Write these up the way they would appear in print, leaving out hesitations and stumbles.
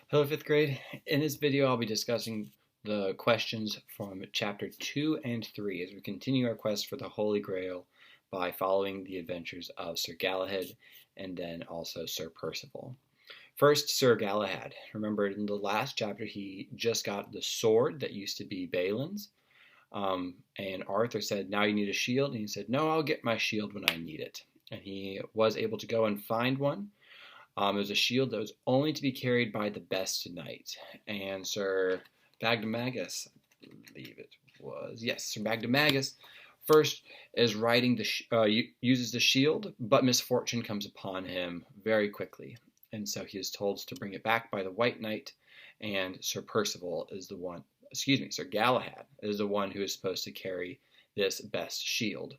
Hello, fifth grade. In this video, I'll be discussing the questions from chapter 2 and 3 as we continue our quest for the Holy Grail by following the adventures of Sir Galahad and then also Sir Percival. First, Sir Galahad. Remember, in the last chapter, he just got the sword that used to be Balin's. And Arthur said, "Now you need a shield." And he said, "No, I'll get my shield when I need it." And he was able to go and find one. It was a shield that was only to be carried by the best knight. And Sir Bagdemagus, I believe it was, yes, Sir Bagdemagus, first is riding uses the shield, but misfortune comes upon him very quickly. And so he is told to bring it back by the white knight, and Sir Percival is the one, Sir Galahad is the one who is supposed to carry this best shield.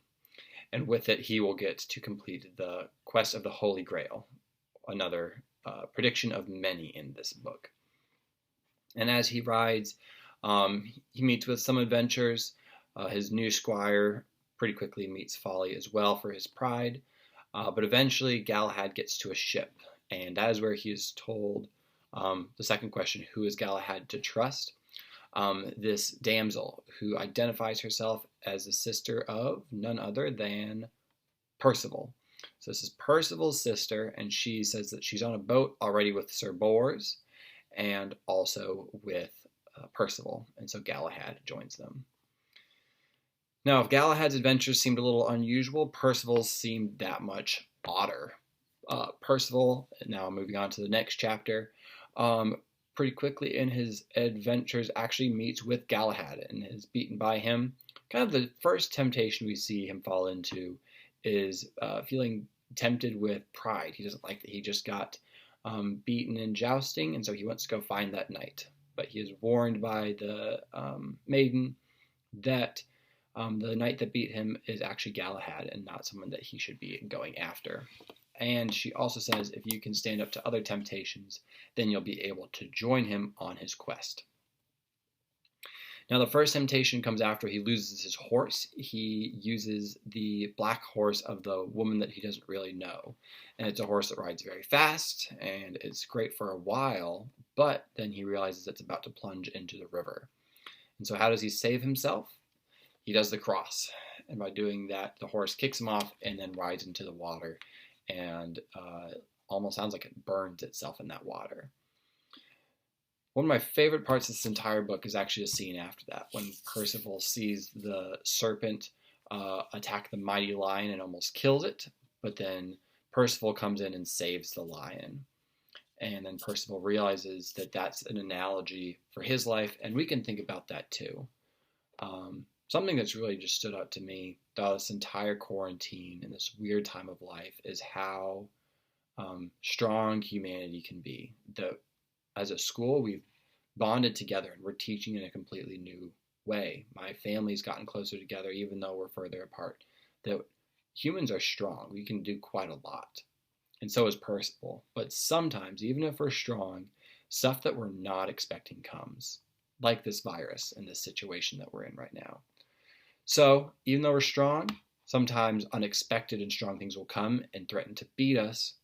And with it, he will get to complete the quest of the Holy Grail. Another prediction of many in this book. And as he rides, he meets with some adventures. His new squire pretty quickly meets folly as well for his pride. But eventually Galahad gets to a ship, and that is where he is told the second question, who is Galahad to trust? This damsel who identifies herself as the sister of none other than Percival. So this is Percival's sister, and she says that she's on a boat already with Sir Bors and also with Percival, and so Galahad joins them. Now, if Galahad's adventures seemed a little unusual, Percival's seemed that much odder. Percival, now moving on to the next chapter, pretty quickly in his adventures actually meets with Galahad and is beaten by him. Kind of the first temptation we see him fall into is feeling tempted with pride. He doesn't like that he just got beaten in jousting, and so he wants to go find that knight. But he is warned by the maiden that the knight that beat him is actually Galahad and not someone that he should be going after. And she also says if you can stand up to other temptations, then you'll be able to join him on his quest. Now, the first temptation comes after he loses his horse. He uses the black horse of the woman that he doesn't really know. And it's a horse that rides very fast, and it's great for a while, but then he realizes it's about to plunge into the river. And so how does he save himself? He does the cross. And by doing that, the horse kicks him off and then rides into the water, and almost sounds like it burns itself in that water. One of my favorite parts of this entire book is actually a scene after that, when Percival sees the serpent attack the mighty lion and almost kills it, but then Percival comes in and saves the lion. And then Percival realizes that that's an analogy for his life, and we can think about that too. Something that's really just stood out to me throughout this entire quarantine and this weird time of life is how strong humanity can be. As a school, we've bonded together and we're teaching in a completely new way. My family's gotten closer together even though we're further apart. That humans are strong. We can do quite a lot. And so is Percival. But sometimes, even if we're strong, stuff that we're not expecting comes. Like this virus and this situation that we're in right now. So, even though we're strong, sometimes unexpected and strong things will come and threaten to beat us.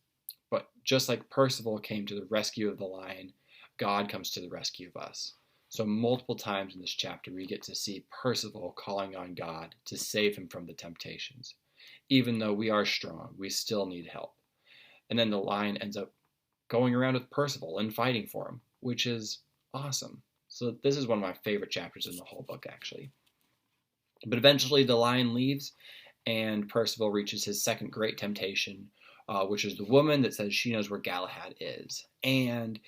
But just like Percival came to the rescue of the lion, God comes to the rescue of us. So multiple times in this chapter, we get to see Percival calling on God to save him from the temptations. Even though we are strong, we still need help. And then the lion ends up going around with Percival and fighting for him, which is awesome. So this is one of my favorite chapters in the whole book, actually. But eventually the lion leaves, and Percival reaches his second great temptation, which is the woman that says she knows where Galahad is. And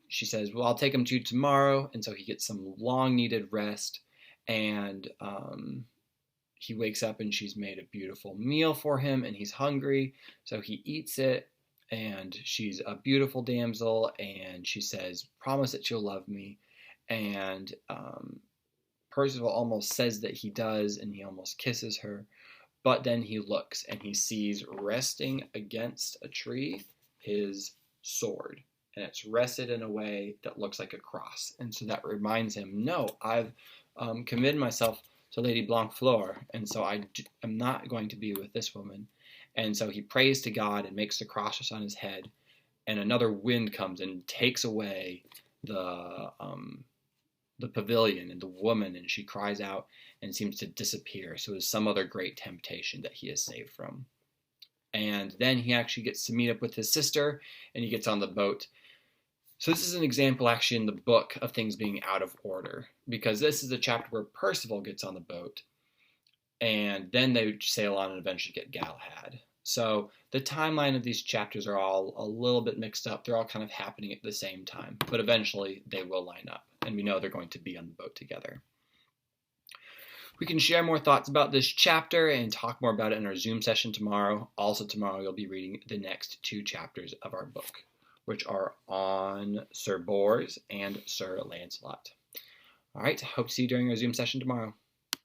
she says, well, I'll take him to you tomorrow. And so he gets some long-needed rest, and he wakes up and she's made a beautiful meal for him, and he's hungry. So he eats it, and she's a beautiful damsel, and she says, promise that you'll love me. And Percival almost says that he does, and he almost kisses her. But then he looks, and he sees resting against a tree his sword. And it's rested in a way that looks like a cross. And so that reminds him, no, I've committed myself to Lady Blanchefleur, and so I'm not going to be with this woman. And so he prays to God and makes the crosses on his head, and another wind comes and takes away the pavilion and the woman, and she cries out and seems to disappear. So it's some other great temptation that he is saved from. And then he actually gets to meet up with his sister, and he gets on the boat. So this is an example actually in the book of things being out of order, because this is a chapter where Percival gets on the boat, and then they sail on and eventually get Galahad. So the timeline of these chapters are all a little bit mixed up. They're all kind of happening at the same time, but eventually they will line up, and we know they're going to be on the boat together. We can share more thoughts about this chapter and talk more about it in our Zoom session tomorrow. Also tomorrow you'll be reading the next 2 chapters of our book, which are on Sir Bors and Sir Lancelot. All right, hope to see you during our Zoom session tomorrow.